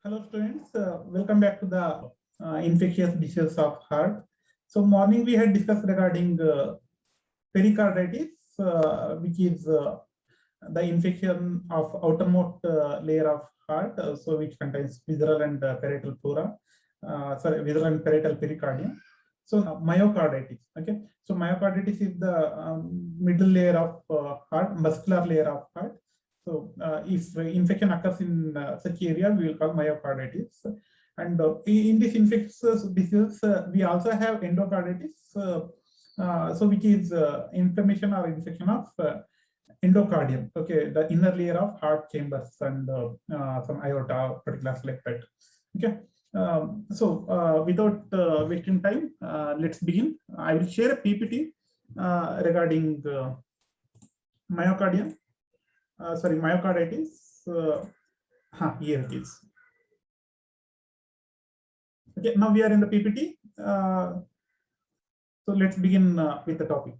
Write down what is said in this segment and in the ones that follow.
Hello students, welcome back to the infectious diseases of heart. So morning we had discussed regarding pericarditis, which is the infection of outermost layer of heart, so which contains visceral and parietal pleura, visceral and parietal pericardium. So myocarditis, okay. So myocarditis is the middle layer of heart, muscular layer of heart. So if infection occurs in such area, we will call myocarditis. And in this infectious disease, we also have endocarditis, so which is inflammation or infection of endocardium, okay, the inner layer of heart chambers and some aorta, particulars like that. Okay. Without wasting time, let's begin. I will share a PPT regarding myocardium. Myocarditis. Here it is. Okay, now we are in the PPT. So let's begin with the topic.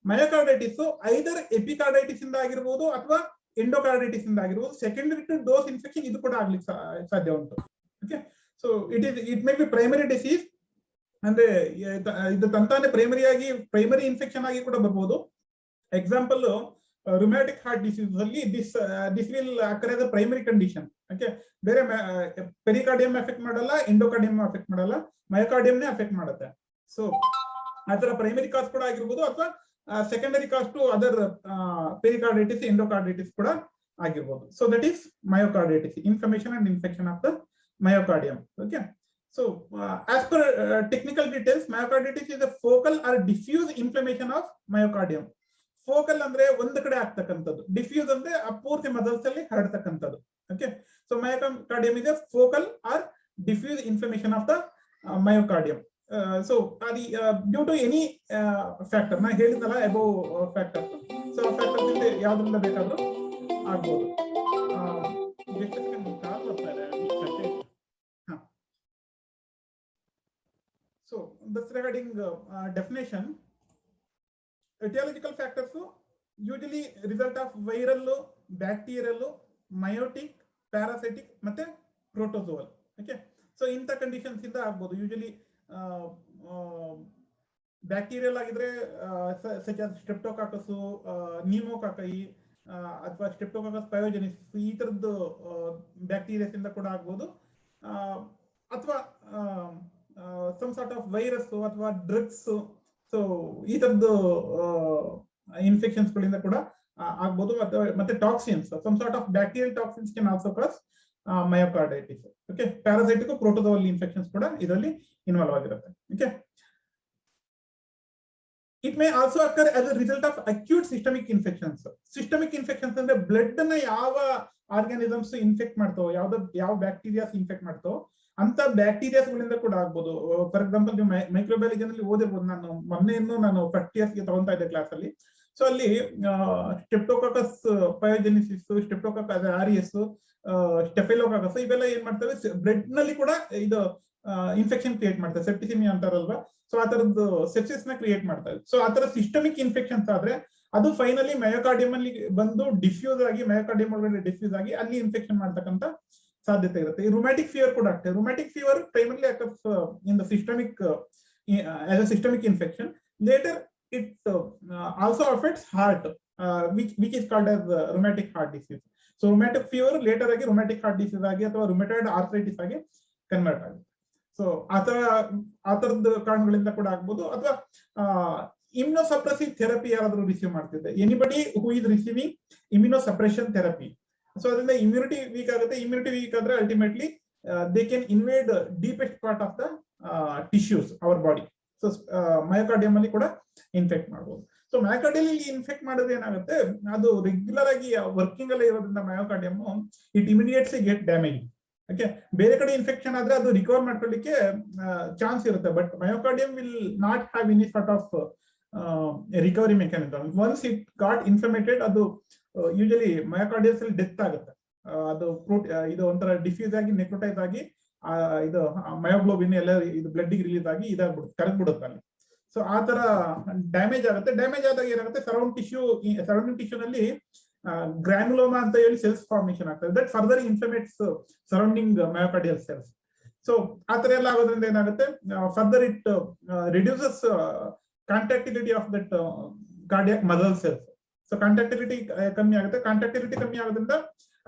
Myocarditis, so either epicarditis in the ಆಗಿರಬಹುದು ಅಥವಾ endocarditis in the ಆಗಿರಬಹುದು, secondary to dose infection ಇದು ಕೂಡ ಆಗಲಿಕ್ಕೆ ಸಾಧ್ಯ ಉಂಟು. Okay, so it may be primary disease, ಅಂದ್ರೆ ಇದು ತಂತಾನೆ primary infection ಆಗಿ ಕೂಡ ಬರಬಹುದು. Example, rheumatic heart disease ಅಲ್ಲಿ this will occur as a primary condition. Okay, ಬೇರೆ pericardium affect ಮಾಡಲ್ಲ, endocardium affect ಮಾಡಲ್ಲ, myocardium ನೇ affect ಮಾಡುತ್ತೆ. So ಅದರ primary cause ಕೂಡ ಆಗಿರಬಹುದು ಅಥವಾ secondary cause to other pericarditis, endocarditis ಕೂಡ ಆಗಿರಬಹುದು. So that is myocarditis, inflammation and infection of the myocardium. Okay, so as per technical details, myocarditis is a focal or diffuse inflammation of myocardium. Focal ಅಂದ್ರೆ ಒಂದು ಕಡೆ ಆಗ್ತಕ್ಕಂಥದ್ದು, diffuse ಅಂದ್ರೆ ಆ ಪೂರ್ತಿ muscles ಅಲ್ಲಿ ಹರಡ್ತಕ್ಕಂಥದ್ದು. ಓಕೆ, ಸೊ ಮಯೋಕಾರ್ಡಿಯಂ ಇದೆ focal or diffuse inflammation of the myocardium. So ಅದು ಡ್ಯೂ ಟು ಎನಿ ಫ್ಯಾಕ್ಟರ್, ನಾ ಹೇಳಿದ್ನಲ್ಲ ಅಬೋವ್ ಫ್ಯಾಕ್ಟರ್, ಸೊ ಆ ಫ್ಯಾಕ್ಟರ್ ಇಂದ ಯಾವ್ದ್ರಿಂದ ಬೇಕಾದ್ರೂ ಆಗ್ಬೋದು. So that's regarding definition. Etiological factors usually result of viral, bacterial, meiotic, parasitic ಮತ್ತೆ protozoal. Okay, so ಇಂತ ಕಂಡೀಷನ್ಸ್ ಇಂದ ಆಗಬಹುದು. ಯೂಶಲಿ ಬ್ಯಾಕ್ಟೀರಿಯಲ್ ಆಗಿದ್ರೆ ಸಚ್ ಆಸ್ ಸ್ಟ್ರೆಪ್ಟೋಕಾಕಸ್, ನ್ಯೂಮೋಕಾಕೈ ಅಥವಾ ಸ್ಟ್ರೆಪ್ಟೋಕಾಕಸ್ ಪಯೋಜೆನಿಸಿಸ್, ಈ ತರದ್ದು ಬ್ಯಾಕ್ಟೀರಿಯಾಸ್ ಇಂದ ಕೂಡ ಆಗ್ಬೋದು. ಅಥವಾ ಸಮ್ ಸಾರ್ಟ್ ಆಫ್ ವೈರಸ್ ಅಥವಾ ಡ್ರಗ್ಸ್, ಸೊ ಈ ತರದ್ದು ಇನ್ಫೆಕ್ಷನ್ಸ್ ಗಳಿಂದ ಕೂಡ ಆಗ್ಬೋದು. ಮತ್ತೆ toxins, some sort of bacterial toxins can also cause myocarditis. Okay, parasitic, protozoal infections ಕೂಡ ಇದರಲ್ಲಿ ಇನ್ವಾಲ್ವ್ ಆಗಿರುತ್ತೆ. Okay, it may also occur as a result of acute systemic infections. Systemic infections ಅಂದ್ರೆ ಬ್ಲಡ್ ನ ಯಾವ ಆರ್ಗಾನಿಸಮ್ಸ್ ಇನ್ಫೆಕ್ಟ್ ಮಾಡ್ತಾವೋ, ಯಾವ bacterias infect ಮಾಡ್ತಾವೋ ಅಂತ bacterias ಗಳಿಂದ ಕೂಡ ಆಗ್ಬೋದು. ಫಾರ್ ಎಕ್ಸಾಂಪಲ್, ನೀವು ಮೈಕ್ರೋಬಯಾಲಜಿನಲ್ಲಿ ಓದಿರ್ಬೋದು. ನಾನು ಫಸ್ಟ್ ಇಯರ್ಸ್ಗೆ ತಗೊಂತಾ ಇದ್ದೆ ಕ್ಲಾಸ್ ಅಲ್ಲಿ. ಸೊ ಅಲ್ಲಿ ಸ್ಟೆಪ್ಟೋಕಾಕಸ್ ಪಯೋಜೆನಿಸಿಸ್, ಸ್ಟೆಪ್ಟೋಕಾಕಸ್ ಆರಿಯಸ್, ಸ್ಟೆಫೈಲೋಕಾಕಸ್ ಇವೆಲ್ಲ ಏನ್ ಮಾಡ್ತವೆ, ಬ್ಲಡ್ ನಲ್ಲಿ ಕೂಡ ಇದು ಇನ್ಫೆಕ್ಷನ್ ಕ್ರಿಯೇಟ್ ಮಾಡ್ತವೆ, ಸೆಪ್ಟಿಸಿಮಿಯಾ ಅಂತಾರಲ್ವಾ. ಸೊ ಆ ತರದ್ದು ಸೆಪ್ಸಿಸ್ ನ ಕ್ರಿಯೇಟ್ ಮಾಡ್ತವೆ. ಸೊ ಆ ತರ ಸಿಸ್ಟಮಿಕ್ ಇನ್ಫೆಕ್ಷನ್ಸ್ ಆದ್ರೆ ಅದು ಫೈನಲಿ ಮಯೋಕಾರ್ಡಿಯಂ ಅಲ್ಲಿ ಬಂದು ಡಿಫ್ಯೂಸ್ ಆಗಿ, ಮಯೋಕಾರ್ಡಿಯಂ ಒಳಗಡೆ ಡಿಫ್ಯೂಸ್ ಆಗಿ ಅಲ್ಲಿ ಇನ್ಫೆಕ್ಷನ್ ಮಾಡ್ತಕ್ಕಂಥ ಸಾಧ್ಯತೆ ಇರುತ್ತೆ. ಈ ರುಮ್ಯಾಟಿಕ್ ಫೀವರ್ ಕೂಡ ಅಷ್ಟೇ. Rheumatic fever primarily occurs in the systemic as a systemic infection. Later it also affects heart, which is called as rheumatic heart disease. So rheumatic fever later ಆಗಿ rheumatic heart disease ಆಗಿ ಅಥವಾ rheumatoid arthritis ಆಗಿ convert ಆಗುತ್ತೆ. So ಆ ತರದ ಕಾರಣಗಳಿಂದ ಕೂಡ ಆಗ್ಬೋದು. ಅಥವಾ ಇಮ್ಯುನೋಸಪ್ರೆಸಿವ್ ಥೆರಪಿ ಯಾರಾದ್ರೂ ರಿಸೀವ್ ಮಾಡ್ತಿದ್ದೆ, anybody who is receiving immunosuppression therapy, so ಅದರಿಂದ ಇಮ್ಯುನಿಟಿ ವೀಕ್ ಆಗುತ್ತೆ. ಇಮ್ಯುನಿಟಿ ವೀಕ್ ಆದ್ರೆ ultimately they can invade deepest part of the tissues our body. So myocardium ಅಲ್ಲಿ ಕೂಡ ಇನ್ಫೆಕ್ಟ್ ಮಾಡಬಹುದು. ಸೊ ಮಯೋಕಾರ್ಡಿಯಲ್ ಇನ್ಫೆಕ್ಟ್ ಮಾಡಿದ್ರೆ ಏನಾಗುತ್ತೆ, ಅದು ರೆಗ್ಯುಲರ್ ಆಗಿ ವರ್ಕಿಂಗ್ ಅಲ್ಲೇ ಇರೋದ್ರಿಂದ myocardium it immediately get damage. Okay, ಬೇರೆ ಕಡೆ ಇನ್ಫೆಕ್ಷನ್ ಆದ್ರೆ ಅದು ರಿಕವರ್ ಮಾಡ್ಕೊಳ್ಳಿಕ್ಕೆ ಚಾನ್ಸ್ ಇರುತ್ತೆ, but myocardium will not have any sort of recovery mechanism. Once it got inflamed, ಅದು ಯೂಶಲಿ ಮಯೋಕಾರ್ಡಿಯಲ್ಸ್ ಅಲ್ಲಿ ಡೆತ್ ಆಗುತ್ತೆ. ಅದು ಇದು ಒಂಥರ ಡಿಫ್ಯೂಸ್ ಆಗಿ, ನೆಕ್ರೋಟೈಸ್ ಆಗಿ, ಇದು ಮಯೋಗ್ಲೋಬಿನ್ ಎಲ್ಲ ಇದು ಬ್ಲಡ್ ಗೆ ರಿಲೀಸ್ ಆಗಿ ಇದಾಗ್ಬಿಡುತ್ತೆ, ಕರಗ್ಬಿಡುತ್ತೆ ಅಲ್ಲಿ. ಸೊ ಆ ತರ ಡ್ಯಾಮೇಜ್ ಆಗುತ್ತೆ. ಡ್ಯಾಮೇಜ್ ಆದಾಗ ಏನಾಗುತ್ತೆ, ಸರೌಂಡಿಂಗ್ ಟಿಶ್ಯೂ ನಲ್ಲಿ ಗ್ರಾನ್ಯುಲೋಮಾ ಅಂತ ಹೇಳಿ ಸೆಲ್ಸ್ ಫಾರ್ಮೇಶನ್ ಆಗ್ತದೆ, that further inflames surrounding myocardial cells. So ಆ ತರ ಎಲ್ಲ ಆಗೋದ್ರಿಂದ ಏನಾಗುತ್ತೆ, further it reduces contractility of that cardiac muscle cells. So contractility ಕಮ್ಮಿ ಆಗುತ್ತೆ, ಕಾಂಟ್ಯಾಕ್ಟಿಲಿಟಿ ಕಮ್ಮಿ ಆಗೋದ್ರಿಂದ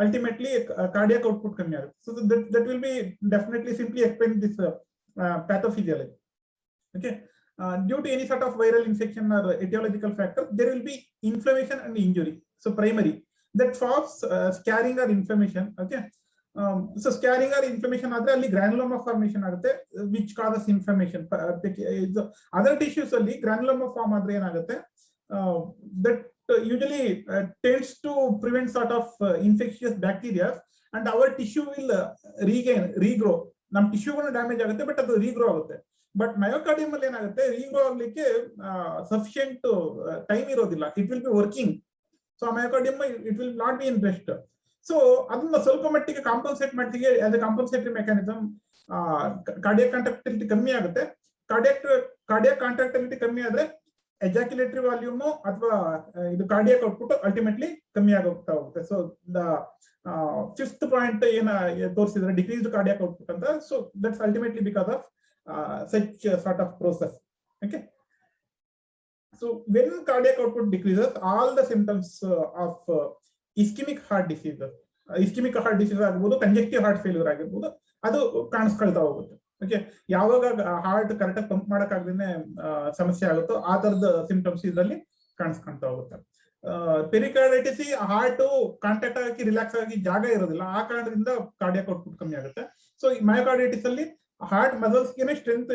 ಅಲ್ಟಿಮೇಟ್ಲಿ ಕಾರ್ಡಿಯಾಕ್ ಔಟ್ಪುಟ್ ಕಮ್ಮಿ ಆಗುತ್ತೆ. So that will be definitely simply explain this pathophysiology. Okay, due to any sort of viral infection or etiological factor, there will be inflammation and injury. So primary that forms scarring or inflammation. Okay, so scarring or inflammation adre alli granuloma formation agutte, which causes inflammation. Other tissues alli granuloma form adre enagutte, that usually tends to prevent sort of infectious bacteria, and our tissue will regrow. ನಮ್ಮ ಟಿಶ್ಯೂಗಳು damage ಆಗುತ್ತೆ, but ಅದು ರೀಗ್ರೋ ಆಗುತ್ತೆ. But ಮಯೋಕಾರ್ಡಿಯಂ ಅಲ್ಲಿ ಏನಾಗುತ್ತೆ, regrow ಆಗ್ಲಿಕ್ಕೆ sufficient time ಇರೋದಿಲ್ಲ. It will be working. So myocardium it will not be in rest. So ಅದನ್ನ ಸ್ವಲ್ಪ ಮಟ್ಟಿಗೆ ಕಾಂಪನ್ಸೇಟ್ ಮಾಡ್ತೀವಿ as a compensatory mechanism. Cardiac contractility ಕಮ್ಮಿ ಆಗುತ್ತೆ. ಕಾರ್ಡಿಯಾಕ್ ಕಾಂಟ್ರಾಕ್ಟಿಲಿಟಿ ಕಮ್ಮಿ ಆದ್ರೆ ಎಜಾಕ್ಯುಲೇಟರಿ ವಾಲ್ಯೂಮ್ ಅಥವಾ ಇದು ಕಾರ್ಡಿಯಾಕ್ ಔಟ್ಪುಟ್ ಅಲ್ಟಿಮೇಟ್ಲಿ ಕಮ್ಮಿ ಆಗೋಗ್ತಾ ಹೋಗುತ್ತೆ. ಸೊ ದ ಫಿಫ್ತ್ ಪಾಯಿಂಟ್ ಏನ ತೋರಿಸಿದ್ರೆ ಡಿಕ್ರೀಸ್ಡ್ ಕಾರ್ಡಿಯಾಕ್ ಔಟ್ಪುಟ್ ಅಂತ. So that's ultimately because of such sort of process. Okay, so when cardiac output decreases, all the symptoms of ischemic heart disease ಆಗಬಹುದು, ಕಂಜೆಕ್ಟಿವ್ heart failure ಆಗಿರ್ಬೋದು, ಅದು ಕಾಣಿಸ್ಕೊಳ್ತಾ ಹೋಗುತ್ತೆ. Okay, ಯಾವಾಗ heart ಕರೆಕ್ಟಾಗಿ pump ಮಾಡಕ್ಕಾಗದೇನೆ ಸಮಸ್ಯೆ ಆಗುತ್ತೋ ಆ ತರದ ಸಿಂಪ್ಟಮ್ಸ್ ಇದರಲ್ಲಿ ಕಾಣಿಸ್ಕೊಳ್ತಾ ಹೋಗುತ್ತೆ. ಪೆರಿಕಾರ್ಡೈಟಿಸ್, ಹಾರ್ಟ್ ಕಾಂಟ್ಯಾಕ್ಟ್ ಆಗಿ ರಿಲ್ಯಾಕ್ಸ್ ಆಗಿ ಜಾಗ ಇರೋದಿಲ್ಲ, ಆ ಕಾರಣದಿಂದ ಕಾರ್ಡಿಯಾಕ್ ಔಟ್ಪುಟ್ ಕಮ್ಮಿ ಆಗುತ್ತೆ. ಸೊ ಮಯೋಕಾರ್ಡೈಟಿಸ್ ಅಲ್ಲಿ ಹಾರ್ಟ್ ಮಸಲ್ಸ್ಗೆ ಸ್ಟ್ರೆಂತ್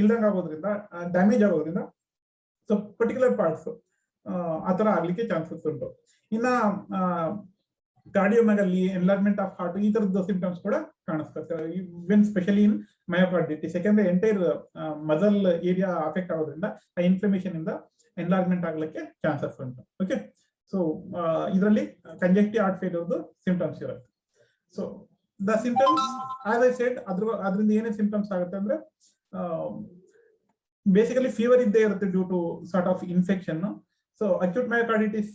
ಇಲ್ದಂಗ ಆಗೋದ್ರಿಂದ, ಡ್ಯಾಮೇಜ್ ಆಗೋದ್ರಿಂದ, ಸೊ ಪರ್ಟಿಕ್ಯುಲರ್ ಪಾರ್ಟ್ಸ್ ಆತರ ಆಗ್ಲಿಕ್ಕೆ ಚಾನ್ಸಸ್ ಉಂಟು. ಇನ್ನ ಕಾರ್ಡಿಯೋಮೆಗಲಿ, ಎನ್ಲಾರ್ಜ್ಮೆಂಟ್ ಆಫ್ ಹಾರ್ಟ್, ಈ ತರದ ಸಿಂಪ್ಟಮ್ಸ್ ಕೂಡ ಕಾಣಿಸ್ತಾರೆ ವೆನ್ ಸ್ಪೆಷಲಿ ಇನ್ ಮಯೋಕಾರ್ಡೈಟಿಸ್. ಯಾಕಂದ್ರೆ ಎಂಟೈರ್ ಮಸಲ್ ಏರಿಯಾ ಅಫೆಕ್ಟ್ ಆಗೋದ್ರಿಂದ ಆ ಇನ್ಫ್ಲಮೇಷನ್ ಇಂದ ಎನ್ಲಾರ್ಜ್ಮೆಂಟ್ ಆಗ್ಲಿಕ್ಕೆ ಚಾನ್ಸಸ್ ಉಂಟು. ಓಕೆ, ಸೊ ಇದರಲ್ಲಿ ಕಂಜೆಕ್ಟಿವ್ ಹಾರ್ಟ್ ಫೇಲ್ಯೂರ್ ಸಿಂಪ್ಟಮ್ಸ್ ಇರುತ್ತೆ. So the symptoms, as I said, ಅದರಿಂದ ಏನೇ ಸಿಂಪ್ಟಮ್ಸ್ ಆಗುತ್ತೆ ಅಂದ್ರೆ ಬೇಸಿಕಲಿ ಫೀವರ್ ಇದ್ದೇ ಇರುತ್ತೆ due to sort of infection. So acute myocarditis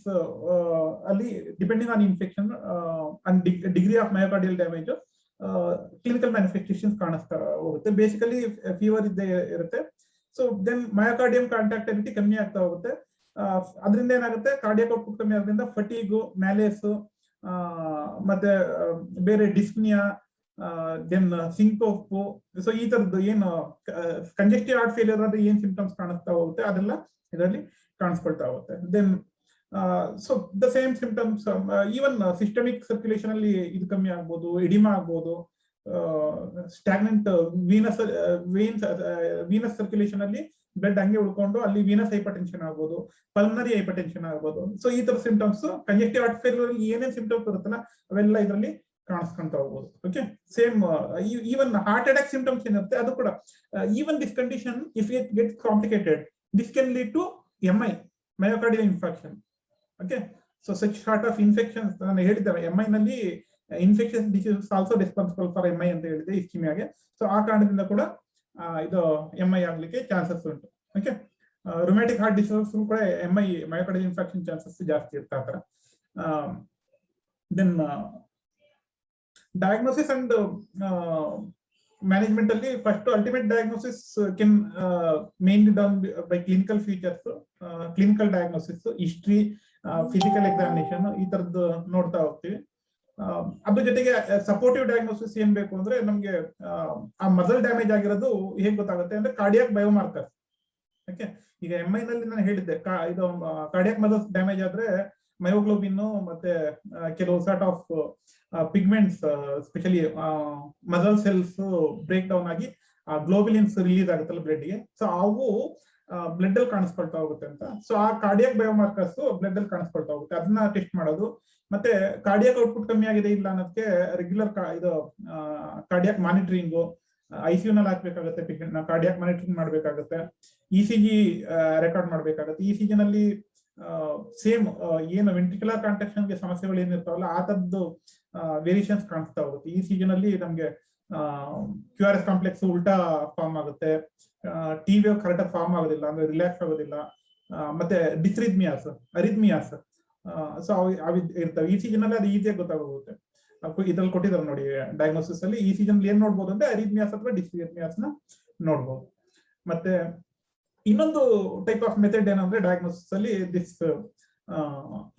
ಅಲ್ಲಿ depending on infection and degree of myocardial damage clinical manifestations ಕಾಣಿಸ್ತಾ ಹೋಗುತ್ತೆ. ಬೇಸಿಕಲಿ ಫೀವರ್ ಇದ್ದೇ ಇರುತ್ತೆ. ಸೊ ದೆನ್ ಮಯೋಕಾರ್ಡಿಯಂ ಕಾಂಟ್ರಾಕ್ಟಿಲಿಟಿ ಕಮ್ಮಿ ಆಗ್ತಾ ಹೋಗುತ್ತೆ. ಅದರಿಂದ ಏನಾಗುತ್ತೆ, ಕಾರ್ಡಿಯಾಕ್ ಔಟ್ಪುಟ್ ಕಮ್ಮಿ ಆಗೋದ್ರಿಂದ ಫಟೀಗು, ಮ್ಯಾಲೇಸ್, ಮತ್ತೆ ಬೇರೆ ಡಿಸ್ನಿಯಾ, ದೆನ್ ಸಿಂಕೋಪ್, ಸೊ ಈ ತರದ್ದು ಏನು ಕಂಜೆಕ್ಟಿವ್ ಹಾರ್ಟ್ ಫೇಲ್ಯೂರ್ ಆದ್ರೆ ಏನ್ ಸಿಂಪ್ಟಮ್ಸ್ ಕಾಣಿಸ್ತಾ ಹೋಗುತ್ತೆ ಅದೆಲ್ಲ ಇದರಲ್ಲಿ ಕಾಣಿಸ್ಕೊಳ್ತಾ ಹೋಗುತ್ತೆ. Then so the same symptoms even systemic circulation ಅಲ್ಲಿ ಇದು ಕಮ್ಮಿ ಆಗ್ಬೋದು, ಎಡಿಮಾ ಆಗ್ಬೋದು, ಸ್ಟಾಗ್ನೆಂಟ್ ವೀನಸ್ ಸರ್ಕ್ಯುಲೇಷನ್ ಅಲ್ಲಿ ಬ್ಲಡ್ ಹಂಗೆ ಉಳ್ಕೊಂಡು ಅಲ್ಲಿ ವೀನಸ್ ಹೈಪರ್ಟೆನ್ಷನ್ ಆಗ್ಬೋದು, ಪಲ್ಮನರಿ ಹೈಪರ್ಟೆನ್ಷನ್ ಆಗ್ಬೋದು. ಸೊ ಈ ತರ ಸಿಂಪ್ಟಮ್ಸ್ ಕಂಜೆಕ್ಟಿವ್ ಹಾರ್ಟ್ ಫೇಲ್ಯೂರ್ ಏನೇನ್ ಸಿಂಪ್ಟಮ್ಸ್ ಬರುತ್ತಲ್ಲ ಅವೆಲ್ಲ ಇದರಲ್ಲಿ ಕಾಣಿಸ್ಕೊಂತ ಹೋಗ್ಬೋದು. Okay, same even heart attack symptoms ಏನಿರುತ್ತೆ ಅದು ಕೂಡ even this condition if it get complicated this can lead to MI, myocardial infarction. Okay, so such sort of infections ನಾನು ಹೇಳಿದ್ದೇವೆ. MI ನಲ್ಲಿ infection disease also responsible for MI ಅಂತ ಹೇಳಿದೆ ಇಸ್ಕಿಮಿಯಾಗೆ. So ಆ ಕಾರಣದಿಂದ ಕೂಡ ಇದು MI ಆಗ್ಲಿಕ್ಕೆ ಚಾನ್ಸಸ್ ಉಂಟು. ಓಕೆ, ರುಮ್ಯಾಟಿಕ್ ಹಾರ್ಟ್ ಡಿಸೀಸ್ ಕೂಡ MI, ಮಯೋಕಾರ್ಡಿಯಲ್ ಇನ್ಫಾರ್ಕ್ಷನ್ ಚಾನ್ಸಸ್ ಜಾಸ್ತಿ ಇರ್ತಾರೆ. ದೆನ್ ಡಯಾಗ್ನೋಸಿಸ್ ಅಂಡ್ ಮ್ಯಾನೇಜ್ಮೆಂಟ್ ಅಲ್ಲಿ first ultimate diagnosis Ken mainly done by clinical features, clinical diagnosis, history, physical examination ಈ ತರದ್ದು ನೋಡ್ತಾ ಹೋಗ್ತೀವಿ. ಅದ್ರ ಜೊತೆಗೆ ಸಪೋರ್ಟಿವ್ ಡಯಾಗ್ನೋಸಿಸ್ ಏನ್ ಬೇಕು ಅಂದ್ರೆ ನಮ್ಗೆ ಆ ಮಸಲ್ ಡ್ಯಾಮೇಜ್ ಆಗಿರೋದು ಹೇಗ್ ಗೊತ್ತಾಗುತ್ತೆ ಅಂದ್ರೆ ಕಾರ್ಡಿಯಾಕ್ ಬಯೋಮಾರ್ಕರ್ಸ್. ಓಕೆ, ಈಗ MI ನಲ್ಲಿ ನಾನು ಹೇಳಿದ್ದೆ ಇದು ಕಾರ್ಡಿಯಾಕ್ ಮಸಲ್ ಡ್ಯಾಮೇಜ್ ಆದ್ರೆ ಮಯೋಗ್ಲೋಬಿನ್ ಮತ್ತೆ ಕೆಲವು sort of pigments, specially muscle cells break down ಆಗಿ ಗ್ಲೋಬುಲಿನ್ಸ್ ರಿಲೀಸ್ ಆಗುತ್ತಲ್ಲ ಬ್ಲಡ್ ಗೆ. ಸೊ ಅವು ಬ್ಲಡ್ ಅಲ್ಲಿ ಕಾಣಿಸ್ಕೊಳ್ತಾ ಹೋಗುತ್ತೆ ಅಂತ. ಸೊ ಆ ಕಾರ್ಡಿಯಾಕ್ ಬಯೋಮಾರ್ಕರ್ಸ್ ಬ್ಲಡ್ ಅಲ್ಲಿ ಕಾಣಿಸ್ಕೊಳ್ತಾ ಹೋಗುತ್ತೆ, ಅದನ್ನ ಟೆಸ್ಟ್ ಮಾಡೋದು. ಮತ್ತೆ ಕಾರ್ಡಿಯಾಕ್ ಔಟ್ಪುಟ್ ಕಮ್ಮಿ ಆಗಿದೆ ಇಲ್ಲ ಅನ್ನೋದಕ್ಕೆ ರೆಗ್ಯುಲರ್ ಇದು ಕಾರ್ಡಿಯಾಕ್ ಮಾನಿಟರಿಂಗು, ICU ನಲ್ಲಿ ಹಾಕ್ಬೇಕಾಗುತ್ತೆ, ಕಾರ್ಡಿಯಾಕ್ ಮಾನಿಟರಿಂಗ್ ಮಾಡ್ಬೇಕಾಗುತ್ತೆ, ECG ರೆಕಾರ್ಡ್ ಮಾಡ್ಬೇಕಾಗುತ್ತೆ. ECG ನಲ್ಲಿ ಸೇಮ್ ಏನು ವೆಂಟ್ರಿಕ್ಯುಲರ್ ಕಾಂಟ್ರಾಕ್ಷನ್ ಗೆ ಸಮಸ್ಯೆಗಳು ಏನಿರ್ತಾವಲ್ಲ ಆ ತರದ್ದು ವೇರಿಯೇಷನ್ಸ್ ಕಾಣಿಸ್ತಾ ಹೋಗುತ್ತೆ. ECG ನಲ್ಲಿ ನಮ್ಗೆ QRS ಕಾಂಪ್ಲೆಕ್ಸ್ ಉಲ್ಟಾ ಫಾರ್ಮ್ ಆಗುತ್ತೆ, ಟಿ ವೇವ್ ಕರೆಕ್ಟ್ ಫಾರ್ಮ್ ಆಗೋದಿಲ್ಲ, ಅಂದ್ರೆ ರಿಲ್ಯಾಕ್ಸ್ ಆಗೋದಿಲ್ಲ. ಮತ್ತೆ ಡಿಸ್ರಿದ್ಮಿಯಾಸ್, ಅರಿದ್ಮಿಯಾಸ್ ಸೊ ಅವು ಇರ್ತವೆ. ECG ನಲ್ಲಿ ಅದು ಈಸಿಯಾಗಿ ಗೊತ್ತಾಗುತ್ತೆ. ಇದ್ರಲ್ಲಿ ಕೊಟ್ಟಿದ್ದಾರೆ ನೋಡಿ ಡಯಾಗ್ನೋಸಿಸ್ ಅಲ್ಲಿ. ECG ನಲ್ಲಿ ಏನ್ ನೋಡ್ಬೋದು ಅಂದ್ರೆ ಅರಿಥ್ಮಿಯಾಸ್ ಅಥವಾ ಡಿಸ್ಅರಿಥ್ಮಿಯಾಸ್ ನ ನೋಡ್ಬೋದು. ಮತ್ತೆ ಇನ್ನೊಂದು ಟೈಪ್ ಆಫ್ ಮೆಥಡ್ ಏನಂದ್ರೆ ಡಯಾಗ್ನೋಸಿಸ್ ಅಲ್ಲಿ ದಿಸ್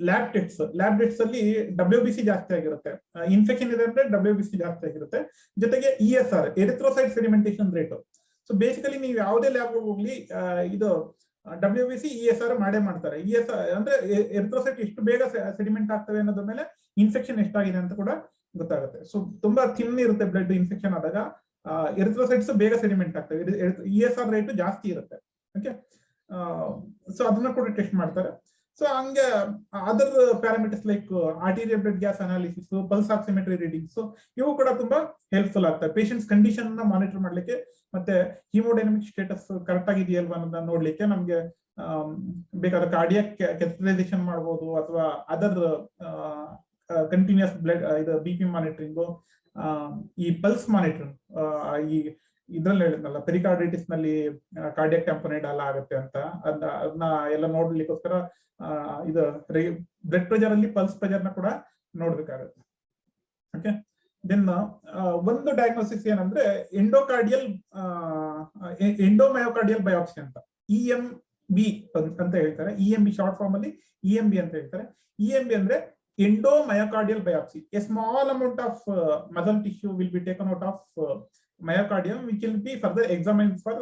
ಲ್ಯಾಬ್ ಟೆಸ್ಟ್ಸ್ ಅಲ್ಲಿ WBC ಜಾಸ್ತಿ ಆಗಿರುತ್ತೆ. ಇನ್ಫೆಕ್ಷನ್ ಇದೆ ಅಂದ್ರೆ WBC ಜಾಸ್ತಿ ಆಗಿರುತ್ತೆ. ಜೊತೆಗೆ ESR erythrocyte sedimentation rate. So basically ನೀವು ಯಾವುದೇ ಲ್ಯಾಬ್ ಹೋಗ್ಲಿ ಇದು WBC ESR ಮಾಡೇ ಮಾಡ್ತಾರೆ. ESR ಅಂದ್ರೆ ಎರಿಥ್ರೋಸೈಟ್ ಎಷ್ಟು ಬೇಗ ಸೆಡಿಮೆಂಟ್ ಆಗ್ತವೆ ಅನ್ನೋದ್ರ ಮೇಲೆ ಇನ್ಫೆಕ್ಷನ್ ಎಷ್ಟಾಗಿದೆ ಅಂತ ಕೂಡ ಗೊತ್ತಾಗುತ್ತೆ. ಸೊ ತುಂಬಾ ಥಿನ್ ಇರುತ್ತೆ ಬ್ಲಡ್ ಇನ್ಫೆಕ್ಷನ್ ಆದಾಗ ಎರಿಥ್ರೋಸೈಟ್ಸ್ ಬೇಗ ಸೆಡಿಮೆಂಟ್ ಆಗ್ತವೆ. ESR ರೇಟ್ ಜಾಸ್ತಿ ಇರುತ್ತೆ. ಓಕೆ, ಸೊ ಅದನ್ನ ಕೂಡ ಟೆಸ್ಟ್ ಮಾಡ್ತಾರೆ. ಸೊ ಹಂಗೆ other parameters like arterial blood gas analysis, pulse oximetry readings, ಇವು ಕೂಡ ತುಂಬಾ ಹೆಲ್ಪ್ಫುಲ್ ಆಗ್ತವೆ ಪೇಷಂಟ್ಸ್ ಕಂಡೀಷನ್ ನ ಮಾನಿಟರ್ ಮಾಡ್ಲಿಕ್ಕೆ. ಮತ್ತೆ ಹಿಮೋಡೈನಮಿಕ್ ಸ್ಟೇಟಸ್ ಕರೆಕ್ಟ್ ಆಗಿದೆಯಲ್ವಾ ಅನ್ನೋದನ್ನ ನೋಡ್ಲಿಕ್ಕೆ ನಮ್ಗೆ ಬೇಕಾದ ಕಾರ್ಡಿಯಾಕ್ ಕ್ಯಾಥೆಟರೈಸೇಷನ್ ಮಾಡ್ಬೋದು, ಅಥವಾ ಅದರ್ ಕಂಟಿನ್ಯೂಸ್ ಬ್ಲಡ್ ಇದು BP ಮಾನಿಟರಿಂಗು, ಈ ಪಲ್ಸ್ ಮಾನಿಟರಿಂಗ್, ಈ ಇದ್ರಲ್ಲಿ ಹೇಳಿದ್ನಲ್ಲ ಪೆರಿಕಾರ್ಡೈಟಿಸ್ ನಲ್ಲಿ ಕಾರ್ಡಿಯಾಕ್ ಟ್ಯಾಂಪೋನೈಡ್ ಎಲ್ಲ ಆಗುತ್ತೆ ಅಂತ, ಅದನ್ನ ಎಲ್ಲ ನೋಡ್ಲಿಕ್ಕೋಸ್ಕರ ಇದು ಬ್ಲಡ್ ಪ್ರೆಷರ್ ಅಲ್ಲಿ ಪಲ್ಸ್ ಪ್ರೆಷರ್ ನ ಕೂಡ ನೋಡ್ಬೇಕಾಗುತ್ತೆ. ಓಕೆ, ದೆನ್ ಒಂದು ಡಯಾಗ್ನೋಸಿಸ್ ಏನಂದ್ರೆ ಎಂಡೋಮಯೋಕಾರ್ಡಿಯಲ್ ಬಯಾಪ್ಸಿ ಅಂತ, EMB ಅಂತ ಹೇಳ್ತಾರೆ. EMB ಶಾರ್ಟ್ ಫಾರ್ಮ್ ಅಲ್ಲಿ EMB ಅಂತ ಹೇಳ್ತಾರೆ. EMB ಅಂದ್ರೆ endomyocardial biopsy. A small amount of muscle tissue will be taken out of myocardium which will be further examined for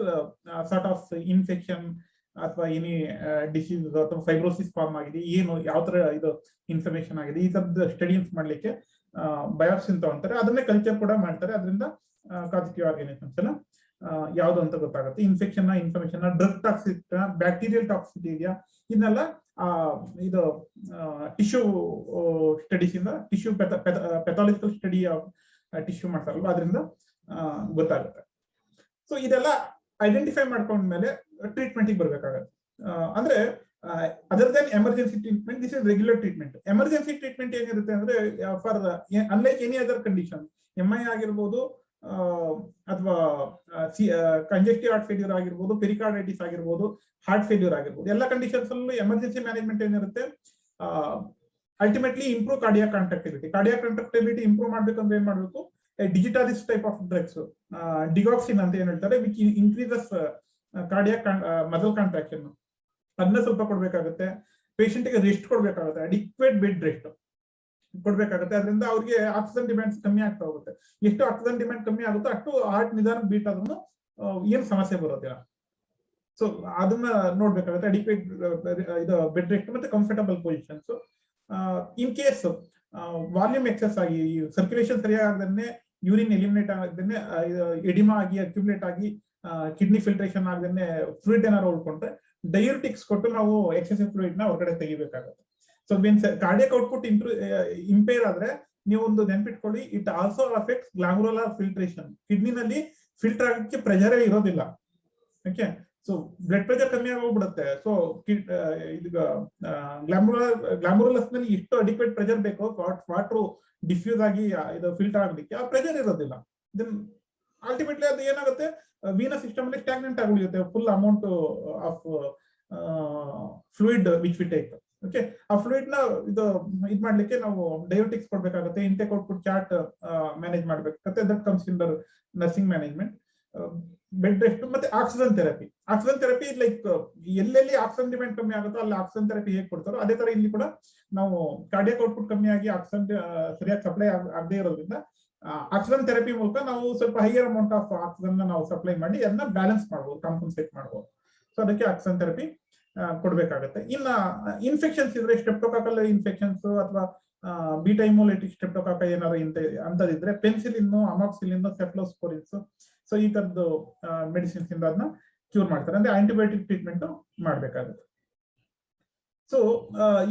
sort of infection ಅಥವಾ any disease ಅಥವಾ fibrosis form ಆಗಿದೆ, ಏನು ಯಾವ ತರ ಇದು ಇನ್ಫಾರ್ಮೇಶನ್ ಆಗಿದೆ, ಈ ತರದ ಸ್ಟಡೀಸ್ ಮಾಡ್ಲಿಕ್ಕೆ ಬಯಾಪ್ಸಿ ಅಂತ ಅಂತಾರೆ. ಅದನ್ನೇ ಕಲ್ಚರ್ ಕೂಡ ಮಾಡ್ತಾರೆ. ಅದರಿಂದ ಕಾಸಿಟಿವ್ ಆರ್ಗಾನಿಸಮ್ಸ್ ಎಲ್ಲ ಯಾವ್ದು ಅಂತ ಗೊತ್ತಾಗುತ್ತೆ. Infection information, drug toxicity, bacterial toxicity ಇದೆಯಾ, ಇದನ್ನೆಲ್ಲ ಇದು ಟಿಶ್ಯೂ ಸ್ಟಡೀಸ್ ಇಂದ, ಟಿಶ್ಯೂ ಪೆಥಾಲಜಿಕಲ್ ಸ್ಟಡಿ ಟಿಶ್ಯೂ ಮಾಡ್ತಾರಲ್ವ, ಅದರಿಂದ ಗೊತ್ತಾಗುತ್ತೆ. ಸೊ ಇದೆಲ್ಲ ಐಡೆಂಟಿಫೈ ಮಾಡ್ಕೊಂಡ್ಮೇಲೆ ಟ್ರೀಟ್ಮೆಂಟ್ ಬರ್ಬೇಕಾಗತ್ತೆ. ಅಂದ್ರೆ other then emergency treatment, this is regular treatment. Emergency treatment ಏನಿರುತ್ತೆ ಅಂದ್ರೆ for unlike any other condition, MI ಆಗಿರ್ಬೋದು ಅಥವಾ ಕಂಜೆಸ್ಟಿವ್ ಹಾರ್ಟ್ ಫೇಲ್ಯೂರ್ ಆಗಿರ್ಬೋದು, ಪೆರಿಕಾರ್ಡೈಟಿಸ್ ಆಗಿರ್ಬೋದು, ಹಾರ್ಟ್ ಫೇಲ್ಯೂರ್ ಆಗಿರ್ಬೋದು, ಎಲ್ಲ ಕಂಡೀಷನ್ಸ್ ಅಲ್ಲೂ ಎಮರ್ಜೆನ್ಸಿ ಮ್ಯಾನೇಜ್ಮೆಂಟ್ ಏನಿರುತ್ತೆ, ultimately improve cardiac contractility improve ಮಾಡ್ಬೇಕಂದ್ರೆ ಏನ್ ಮಾಡ್ಬೇಕು, ಡಿಜಿಟಾಲಿಸ್ ಟೈಪ್ ಆಫ್ ಡ್ರಗ್ಸ್, ಡಿಗಾಕ್ಸಿನ್ ಅಂತ ಏನ್ ಹೇಳ್ತಾರೆ, which increases cardiac muscle contraction, ಅದನ್ನ ಸ್ವಲ್ಪ ಕೊಡ್ಬೇಕಾಗುತ್ತೆ. ಪೇಷಂಟ್ ಗೆ ರೆಸ್ಟ್ ಕೊಡ್ಬೇಕಾಗುತ್ತೆ, ಅಡಿಕ್ವೇಟ್ ಬೆಡ್ ರೆಸ್ಟ್ ಕೊಡ್ಬೇಕಾಗುತ್ತೆ. ಅದರಿಂದ ಅವ್ರಿಗೆ ಆಕ್ಸಿಜನ್ ಡಿಮ್ಯಾಂಡ್ಸ್ ಕಮ್ಮಿ ಆಗ್ತಾ ಹೋಗುತ್ತೆ. ಎಷ್ಟು ಆಕ್ಸಿಜನ್ ಡಿಮ್ಯಾಂಡ್ ಕಮ್ಮಿ ಆಗುತ್ತೋ ಅಷ್ಟು ಹಾರ್ಟ್ ನಿಧಾನ ಬೀಟ್ ಆದ್ರೂ ಏನ್ ಸಮಸ್ಯೆ ಬರೋದಿಲ್ಲ. ಸೊ ಅದನ್ನ ನೋಡ್ಬೇಕಾಗುತ್ತೆ. ಅಡಿಕ್ವೇಟ್ ಇದು ಬೆಡ್ ರೆಸ್ಟ್ ಮತ್ತೆ comfortable positions. In case volume excess ಆಗಿ ಸರ್ಕ್ಯುಲೇಷನ್ ಸರಿಯಾಗದೇ, ಯೂರಿನ್ ಎಲಿಮಿನೇಟ್ ಆಗದೇ, ಎಡಿಮಾ ಆಗಿ ಅಕ್ಯುಮುಲೇಟ್ ಆಗಿ ಕಿಡ್ನಿ ಫಿಲ್ಟ್ರೇಷನ್ ಆಗದೇ ಫ್ಲೂಯಿಡ್ ಏನಾದ್ರು ಉಳ್ಕೊಂಡ್ರೆ ಡಯೂರಿಟಿಕ್ಸ್ ಕೊಟ್ಟು ನಾವು ಎಕ್ಸೆಸಿವ್ ಫ್ಲೂಯಿಡ್ ನ ಹೊರಗಡೆ ತೆಗಿಬೇಕಾಗುತ್ತೆ. So means cardiac output impair ಆದ್ರೆ ನೀವು ಒಂದು ನೆನ್ಪಿಟ್ಕೊಳ್ಳಿ, it also affects glomerular filtration. ಕಿಡ್ನಿನಲ್ಲಿ ಫಿಲ್ಟರ್ ಆಗಕ್ಕೆ ಪ್ರೆಷರೇ ಇರೋದಿಲ್ಲ. ಓಕೆ, ಸೊ ಬ್ಲಡ್ ಪ್ರೆಷರ್ ಕಮ್ಮಿ ಆಗೋಗ್ಬಿಡುತ್ತೆ. ಸೊ ಈಗ ಗ್ಲಾಮುರುಲಸ್ ನಲ್ಲಿ ಎಷ್ಟು ಅಡಿಕ್ವೇಟ್ ಪ್ರೆಷರ್ ಬೇಕೋ ವಾಟರ್ ಡಿಫ್ಯೂಸ್ ಆಗಿ ಇದು ಫಿಲ್ಟರ್ ಆಗ್ಲಿಕ್ಕೆ ಆ ಪ್ರೆಷರ್ ಇರೋದಿಲ್ಲ. ದೆನ್ ಅಲ್ಟಿಮೇಟ್ಲಿ ಅದು ಏನಾಗುತ್ತೆ, ವೀನಸ್ ಸಿಸ್ಟಮ್ ಅಲ್ಲಿ ಸ್ಟಾಗ್ನೆಂಟ್ ಆಗುಳಿಯುತ್ತೆ full amount of fluid which we take. Okay, ಆ ಫ್ಲೂಯಿಡ್ ನ ಇದು ಮಾಡ್ಲಿಕ್ಕೆ ನಾವು ಡಯೋಟಿಕ್ಸ್ ಕೊಡ್ಬೇಕಾಗುತ್ತೆ, ಇಂಟೇಕ್ ಔಟ್ಪುಟ್ ಚಾರ್ಟ್ ಮ್ಯಾನೇಜ್ ಮಾಡ್ಬೇಕಾಗುತ್ತೆ. That comes in the nursing management. Bed rest ಮತ್ತೆ ಆಕ್ಸಿಜನ್ ಥೆರಪಿ ಲೈಕ್ ಎಲ್ಲೆಲ್ಲಿ ಆಕ್ಸಿಜನ್ ಡಿಮ್ಯಾಂಡ್ ಕಮ್ಮಿ ಆಗುತ್ತೋ ಅಲ್ಲಿ ಆಕ್ಸಿಜನ್ ಥೆರಪಿ ಹೇಗೆ ಕೊಡ್ತಾರೋ ಅದೇ ತರ ಇಲ್ಲಿ ಕೂಡ ನಾವು ಕಾರ್ಡಿಯಾಕ್ ಔಟ್ಪುಟ್ ಕಮ್ಮಿ ಆಗಿ ಆಕ್ಸಿಜನ್ ಸರಿಯಾಗಿ ಸಪ್ಲೈ ಆಗದೆ ಇರೋದ್ರಿಂದ ಆಕ್ಸಿಜನ್ ಥೆರಪಿ ಮೂಲಕ ನಾವು ಸ್ವಲ್ಪ ಹೈಯರ್ ಅಮೌಂಟ್ ಆಫ್ ಆಕ್ಸಿಜನ್ ನಾವು ಸಪ್ಲೈ ಮಾಡಿ ಅದನ್ನ ಬ್ಯಾಲೆನ್ಸ್ ಮಾಡ್ಬೋದು, ಕಾಂಪನ್ಸೇಟ್ ಮಾಡ್ಬೋದು. ಸೊ ಅದಕ್ಕೆ ಆಕ್ಸಿಜನ್ ಥೆರಪಿ ಕೊಡ್ಬೇಕಾಗತ್ತೆ. ಇನ್ನ ಇನ್ಫೆಕ್ಷನ್ಸ್ ಇದ್ರೆ ಸ್ಟ್ರೆಪ್ಟೋಕಾಕಲ್ ಇನ್ಫೆಕ್ಷನ್ಸ್ ಅಥವಾ ಬೀಟಾ ಹಿಮೋಲೈಟಿಕ್ ಸ್ಟ್ರೆಪ್ಟೋಕಾಕ ಏನಾದ್ರು ಅಂತದಿದ್ರೆ ಪೆನ್ಸಿಲಿನ್, ಅಮಾಕ್ಸಿಲಿನ್, ಸೆಫ್ಲೋಸ್ಪೋರಿನ್ಸ್, ಸೊ ಈ ತರದ್ದು ಮೆಡಿಸಿನ್ಸ್ ಇಂದ ಅದನ್ನ ಕ್ಯೂರ್ ಮಾಡ್ತಾರೆ. ಅಂದ್ರೆ ಆಂಟಿಬಯೋಟಿಕ್ ಟ್ರೀಟ್ಮೆಂಟ್ ಮಾಡ್ಬೇಕಾಗುತ್ತೆ. ಸೊ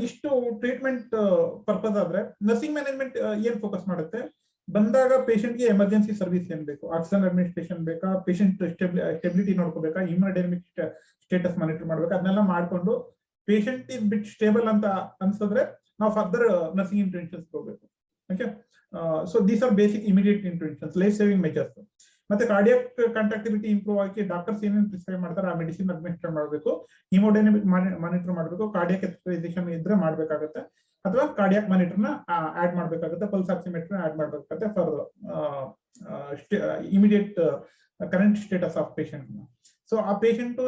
ಇಷ್ಟು ಟ್ರೀಟ್ಮೆಂಟ್ ಪರ್ಪಸ್ ಆದ್ರೆ ನರ್ಸಿಂಗ್ ಮ್ಯಾನೇಜ್ಮೆಂಟ್ ಏನ್ ಫೋಕಸ್ ಮಾಡುತ್ತೆ, ಬಂದಾಗ ಪೇಷಂಟ್ ಗೆ ಎಮರ್ಜೆನ್ಸಿ ಸರ್ವಿಸ್ ಏನ್ ಬೇಕು, ಆಕ್ಸಿಜನ್ ಅಡ್ಮಿನಿಸ್ಟ್ರೇಷನ್ ಬೇಕಾ, ಪೇಷಂಟ್ ಸ್ಟೆಬಿಲಿಟಿ ನೋಡ್ಕೋಬೇಕಾ, ಹಿಮೋಡೈನಮಿಕ್ ಸ್ಟೇಟಸ್ ಮಾನಿಟರ್ ಮಾಡ್ಬೇಕಾ, ಅದನ್ನೆಲ್ಲ ಮಾಡ್ಕೊಂಡು ಪೇಷಂಟ್ ಇಸ್ ಬಿಟ್ ಸ್ಟೇಬಲ್ ಅಂತ ಅನ್ಸಿದ್ರೆ ನಾವು ಫರ್ದರ್ ನರ್ಸಿಂಗ್ ಇಂಟರ್ವೆನ್ಷನ್ಸ್ ಹೋಗ್ಬೇಕು. Okay, so these are basic immediate interventions, life saving measures. ಮತ್ತೆ ಕಾರ್ಡಿಯಾಕ್ ಕಾಂಟ್ರಾಕ್ಟಿಲಿಟಿ ಇಂಪ್ರೂವ್ ಆಗಿ ಡಾಕ್ಟರ್ಸ್ ಏನೇನು ಪ್ರಿಸ್ಕ್ರೈಬ್ ಮಾಡ್ತಾರೆ ಆ ಮೆಡಿಸಿನ್ ಅಡ್ಮಿನಿಸ್ಟರ್ ಮಾಡಬೇಕು, ಹಿಮೋಡೈನಮಿಕ್ ಮಾನಿಟರ್ ಮಾಡಬೇಕು, ಕಾರ್ಡಿಯಾಕ್ ಎಕ್ಸರ್ಸೈಸೇಷನ್ ಇದ್ರೆ ಮಾಡ್ಬೇಕಾಗುತ್ತೆ, ಅಥವಾ ಕಾರ್ಡಿಯಾಕ್ ಮಾನಿಟರ್ನ ಆಡ್ ಮಾಡ್ಬೇಕಾಗುತ್ತೆ, ಪಲ್ಸ್ ಆಕ್ಸಿಮೀಟರ್ ಆಡ್ ಮಾಡ್ಬೇಕಾಗುತ್ತೆ for immediate current status of patient. So ಆ ಪೇಷಂಟ್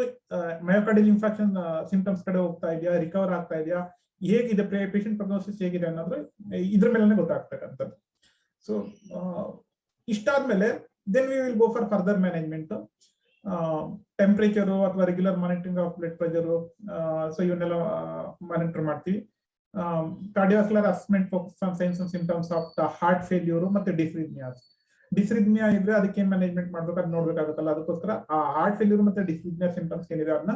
ಮಯೋಕಾರ್ಡಿಯಲ್ ಇನ್ಫಾಕ್ಷನ್ ಸಿಂಪ್ಟಮ್ಸ್ ಕಡೆ ಹೋಗ್ತಾ ಇದೆಯಾ, ರಿಕವರ್ ಆಗ್ತಾ ಇದೆಯಾ, ಹೇಗಿದೆ ಪೇಷಂಟ್ ಪ್ರಗ್ನೋಸಿಸ್ ಹೇಗಿದೆ ಅನ್ನೋದು ಇದ್ರ ಮೇಲೆ ಗೊತ್ತಾಗ್ತಕ್ಕಂಥದ್ದು. ಸೊ ಇಷ್ಟಾದ್ಮೇಲೆ then we will go for further management, temperature ಅಥವಾ regular monitoring of blood pressure, so ಇವನ್ನೆಲ್ಲ ಮಾನಿಟರ್ ಮಾಡ್ತೀವಿ. Cardiovascular assessment focus on signs and symptoms of the heart failure ಮತ್ತೆ ಡಿಸ್ರಿಥ್ಮಿಯಾ ಇದ್ರೆ ಅದಕ್ಕೆ ಏನ್ ಮ್ಯಾನೇಜ್ಮೆಂಟ್ ಮಾಡ್ಬೇಕು ಅದು ನೋಡ್ಬೇಕಾಗುತ್ತಲ್ಲ, ಅದಕ್ಕೋಸ್ಕರ ಆ ಹಾರ್ಟ್ ಫೇಲ್ಯೂರ್ ಮತ್ತೆ ಡಿಸ್ರಿಥ್ಮಿಯಾ ಸಿಂಪ್ಟಮ್ಸ್ ಏನಿದೆ ಅದನ್ನ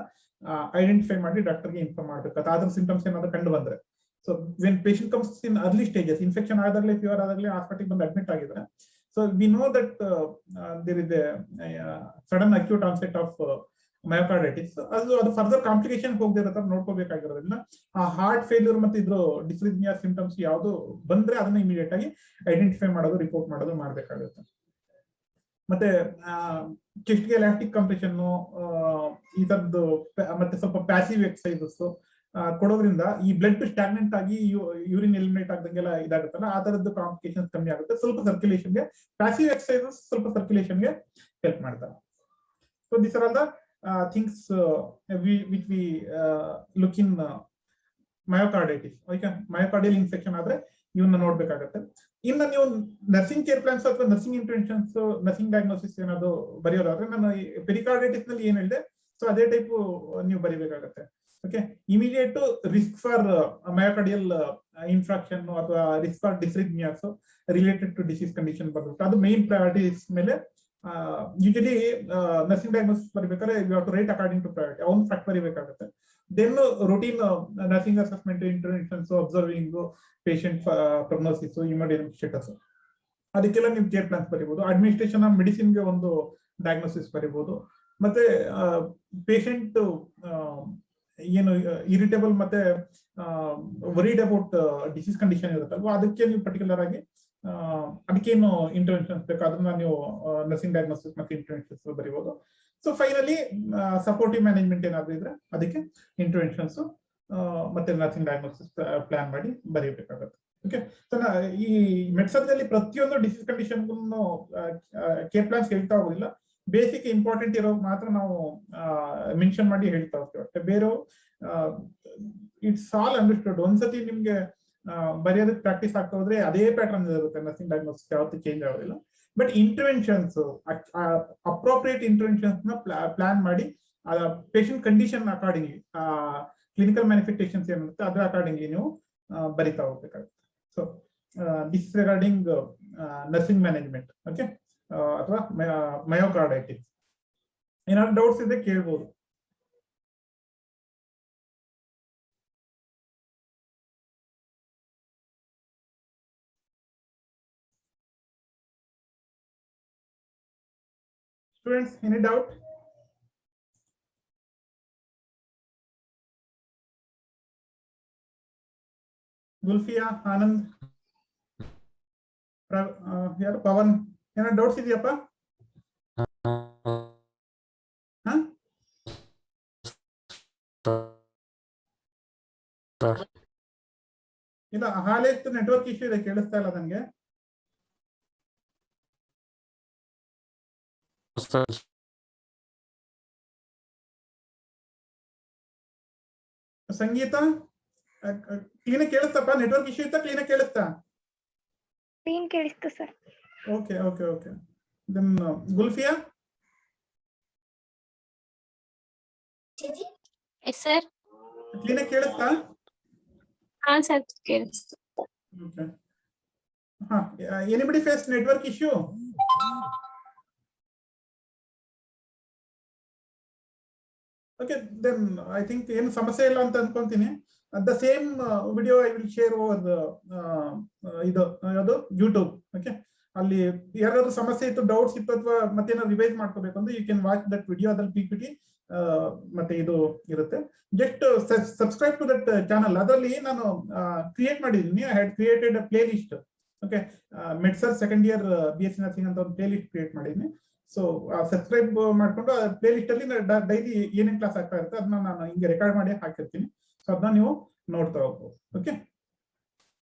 ಐಡೆಂಟಿಫೈ ಮಾಡಿ ಡಾಕ್ಟರ್ಗೆ ಇನ್ಫಾರ್ಮ್ ಮಾಡ್ಬೇಕು. ಅದ್ರ ಸಿಂಪ್ಟಮ್ಸ್ ಏನಾದ್ರು ಕಂಡು ಬಂದ್ರೆ, so when patient comes in early stages, infection ಆದಾಗಲೇ ಫೀವರ್ ಆದಾಗಲೇ ಹಾಸ್ಪಿಟಲ್ ಬಂದು ಅಡ್ಮಿಟ್ ಆಗಿದ್ರೆ, so we know that there is a sudden acute onset of myocarditis. ಅದು ಫರ್ದರ್ ಕಾಂಪ್ಲಿಕೇಶನ್ ಹೋಗದಿರೋ ತರ ನೋಡ್ಕೋಬೇಕಾಗಿರೋದ್ರಿಂದ ಆ ಹಾರ್ಟ್ ಫೇಲ್ಯೂರ್ ಮತ್ತೆ ಇದ್ರ ಡಿಸ್ರಿಥ್ಮಿಯಾ ಸಿಂಪ್ಟಮ್ಸ್ ಯಾವ್ದು ಬಂದ್ರೆ ಅದನ್ನ ಇಮಿಡಿಯೇಟ್ ಆಗಿ ಐಡೆಂಟಿಫೈ ಮಾಡೋದು, ರಿಪೋರ್ಟ್ ಮಾಡೋದು ಮಾಡ್ಬೇಕಾಗುತ್ತೆ. ಮತ್ತೆ ಚೆಸ್ಟ್ಗೆ ಎಲಾಸ್ಟಿಕ್ ಕಂಪ್ರೆಷನ್ ಈ ತರದ್ದು ಮತ್ತೆ ಸ್ವಲ್ಪ ಪ್ಯಾಸಿವ್ ಎಕ್ಸರ್ಸೈಸಸ್ ಕೊಡೋದ್ರಿಂದ ಈ ಬ್ಲಡ್ ಸ್ಟಾಗ್ನೆಂಟ್ ಆಗಿ ಯೂರಿನ್ ಎಲಿಮಿನೇಟ್ ಆಗ್ದಂಗೆಲ್ಲ ಇದಾಗುತ್ತಲ್ಲ, ಆ ತರದ್ದು ಕಾಂಪ್ಲಿಕೇಶನ್ ಕಮ್ಮಿ ಆಗುತ್ತೆ. ಸ್ವಲ್ಪ ಸರ್ಕ್ಯುಲೇಷನ್ಗೆ ಪ್ಯಾಸಿವ್ ಎಕ್ಸರ್ಸೈಸಸ್ ಸ್ವಲ್ಪ ಸರ್ಕ್ಯುಲೇಷನ್ಗೆ ಹೆಲ್ಪ್ ಮಾಡ್ತಾರೆ. So this are all the things which we look in myocarditis. Okay, myocardial infection ಆದ್ರೆ ಇವನ್ನ ನೋಡ್ಬೇಕಾಗತ್ತೆ. ಇನ್ನು ನೀವು ನರ್ಸಿಂಗ್ ಕೇರ್ ಪ್ಲಾನ್ಸ್ ಅಥವಾ ನರ್ಸಿಂಗ್ ಇಂಟರ್ವೆನ್ಷನ್ಸ್, ನರ್ಸಿಂಗ್ ಡಯಾಗ್ನೋಸಿಸ್ ಏನಾದ್ರು ಬರೆಯೋದಾದ್ರೆ ನಾನು ಪೆರಿಕಾರ್ಡೈಟಿಸ್ ನಲ್ಲಿ ಏನ್ ಹೇಳಿದೆ ಸೊ ಅದೇ ಟೈಪ್ ನೀವು ಬರೀಬೇಕಾಗತ್ತೆ. Okay, immediate risk for myocardial infarction ಅಥವಾ risk for dysrhythmias related to disease condition ಬರುತ್ತೆ, ಅದು ಮೇನ್ ಪ್ರಯಾರಿಟೀಸ್ ಮೇಲೆ. ಯೂಶಲಿ ನರ್ಸಿಂಗ್ ಡಯಾಗ್ನೋಸಿಸ್ ಬರಬೇಕಾದ್ರೆ you have to write according to priority, ಅವನು ಫ್ಯಾಕ್ಟ್ ಬರೀಬೇಕಾಗುತ್ತೆ. Then routine nursing assessment, interventions, observing patient prognosis, haemodynamic status, ಅದಕ್ಕೆಲ್ಲ ನೀವು care plans ಬರೀಬಹುದು. Administration of ಮೆಡಿಸಿನ್ಗೆ ಒಂದು ಡಯಾಗ್ನೋಸಿಸ್ ಬರೀಬಹುದು. ಮತ್ತೆ ಪೇಷಂಟ್ ಏನು ಇರಿಟೇಬಲ್ ಮತ್ತೆ ವರಿಡ್ ಅಬೌಟ್ ಡಿಸೀಸ್ ಕಂಡೀಷನ್ ಇರುತ್ತಲ್ವಾ, ಅದಕ್ಕೆ ನೀವು ಪರ್ಟಿಕ್ಯುಲರ್ ಆಗಿ ಅದಕ್ಕೇನು ಇಂಟರ್ವೆನ್ಷನ್ಸ್ ಬೇಕು ಅದನ್ನ ನೀವು ನರ್ಸಿಂಗ್ ಡಯಾಗ್ನೋಸಿಸ್ ಮತ್ತೆ ಇಂಟರ್ವೆನ್ಷನ್ಸ್ ಬರೀಬಹುದು. ಸೊ ಫೈನಲಿ ಸಪೋರ್ಟಿವ್ ಮ್ಯಾನೇಜ್ಮೆಂಟ್ ಏನಾದ್ರು ಇದ್ರೆ ಅದಕ್ಕೆ ಇಂಟರ್ವೆನ್ಷನ್ಸ್ ಮತ್ತೆ ನರ್ಸಿಂಗ್ ಡಯಾಗ್ನೋಸಿಸ್ ಪ್ಲಾನ್ ಮಾಡಿ ಬರೀಬೇಕಾಗುತ್ತೆ. ಓಕೆ, ಸೊ ಈ ಮೆಡಿಸನ್ ಅಲ್ಲಿ ಪ್ರತಿಯೊಂದು ಡಿಸೀಸ್ ಕಂಡೀಷನ್ ಕೇರ್ ಪ್ಲಾನ್ಸ್ ಹೇಳ್ತಾ ಹೋಗೋದಿಲ್ಲ, ಬೇಸಿಕ್ ಇಂಪಾರ್ಟೆಂಟ್ ಇರೋ ಮಾತ್ರ ನಾವು ಮೆನ್ಷನ್ ಮಾಡಿ ಹೇಳ್ತಾ ಹೋಗ್ತೇವೆ. ಬೇರೆ ಇಟ್ಸ್ ಆಲ್ ಅಂಡರ್ಸ್ಟುಡ್. ಒಂದ್ಸತಿ ನಿಮ್ಗೆ ಬರೆಯೋದಕ್ಕೆ ಪ್ರಾಕ್ಟೀಸ್ ಆಗ್ತಾ ಹೋದ್ರೆ ಅದೇ ಪ್ಯಾಟರ್ನ್ ಇರುತ್ತೆ, ನರ್ಸಿಂಗ್ ಡಯಾಗ್ನೋಸಿಸ್ ಯಾವತ್ತೂ ಚೇಂಜ್ ಆಗೋದಿಲ್ಲ. ಬಟ್ ಇಂಟರ್ವೆನ್ಷನ್ಸ್, ಅಪ್ರೋಪ್ರಿಯೇಟ್ ಇಂಟರ್ವೆನ್ಷನ್ಸ್ ನ ಪ್ಲಾನ್ ಮಾಡಿ patient condition accordingly, clinical manifestations ಏನಿರುತ್ತೆ ಅದರ ಅಕಾರ್ಡಿಂಗ್ಲಿ ನೀವು ಬರಿತಾ ಹೋಗ್ಬೇಕಾಗುತ್ತೆ. So this regarding nursing management. Okay, ಅಥವಾ ಮಯೋಕಾರ್ಡೈಟಿಸ್ ಏನಾದ್ರು ಡೌಟ್ಸ್ ಇದೆ ಕೇಳ್ಬೋದು. Students, any doubt? Gulfia, Anand, yaar Pavan, ಏನ ಡೌಟ್ಸ್ ಇದೆಯಪ್ಪ? ಇಲ್ಲ, ಹಾಲೆತ್ತು ನೆಟ್ವರ್ಕ್ ಇಶ್ಯೂ ಇದೆ, ಕೇಳಿಸ್ತಾ ಇಲ್ಲ ನನಗೆ. ಸಂಗೀತ ಕ್ಲೀನ್ ಕೇಳಿಸ್ತಪ್ಪ? ನೆಟ್ವರ್ಕ್ ಇಶ್ಯೂ ಇತ್ತಾ? ಕ್ಲೀನ್ ಕೇಳಿಸ್ತಾ? ಕ್ಲೀನ್ ಕೇಳಿಸ್ತು sir. Okay okay okay. Then Gulfiya? Yes sir. Clean ಕೇಳಿಸ್ತಾ? ಹಾ ಸರ್ ಕೇಳಿಸ್ತು. ಓಕೆ. ಹಾ, anybody face network issue? Okay, then I think ಏನು ಸಮಸ್ಯೆ ಇಲ್ಲ ಅಂತ ಅನ್ಕೊಂತೀನಿ. The same video I will share over the ಇದು ಯಾವುದು ಯೂಟ್ಯೂಬ್. ಓಕೆ, ಅಲ್ಲಿ ಯಾರಾದ್ರೂ ಸಮಸ್ಯೆ ಇತ್ತು, ಡೌಟ್ಸ್ ಇತ್ತು ಅಥವಾ ಮತ್ತೇನಾದ್ರು ರಿವೈಸ್ ಮಾಡ್ಕೋಬೇಕು ಅಂದ್ರೆ you can watch that video. ಅದ್ರಲ್ಲಿ PPT ಮತ್ತೆ ಇದು ಇರುತ್ತೆ. Just subscribe to that channel. ಅದರಲ್ಲಿ ನಾನು ಕ್ರಿಯೇಟ್ ಮಾಡಿದ್ದೀನಿ. I had created a playlist. Okay, ಮೆಡ್ಸರ್ ಸೆಕೆಂಡ್ ಇಯರ್ BSc ನರ್ಸಿಂಗ್ ಅಂತ ಒಂದು ಪ್ಲೇ ಲಿಸ್ಟ್ ಕ್ರಿಯೇಟ್ ಮಾಡಿದ್ದೀನಿ. ಸೊ ಸಬ್ಸ್ಕ್ರೈಬ್ ಮಾಡ್ಕೊಂಡು ಪ್ಲೇ ಲಿಸ್ಟ್ ಅಲ್ಲಿ ಡೈಲಿ ಏನೇನ್ ಕ್ಲಾಸ್ ಆಗ್ತಾ ಇರುತ್ತೆ ಅದನ್ನ ನಾನು ಹಿಂಗೆ ರೆಕಾರ್ಡ್ ಮಾಡಿ ಹಾಕಿರ್ತೀನಿ. ಸೊ ಅದನ್ನ ನೀವು ನೋಡ್ತಾ ಹೋಗ್ಬೋದು. ಓಕೆ.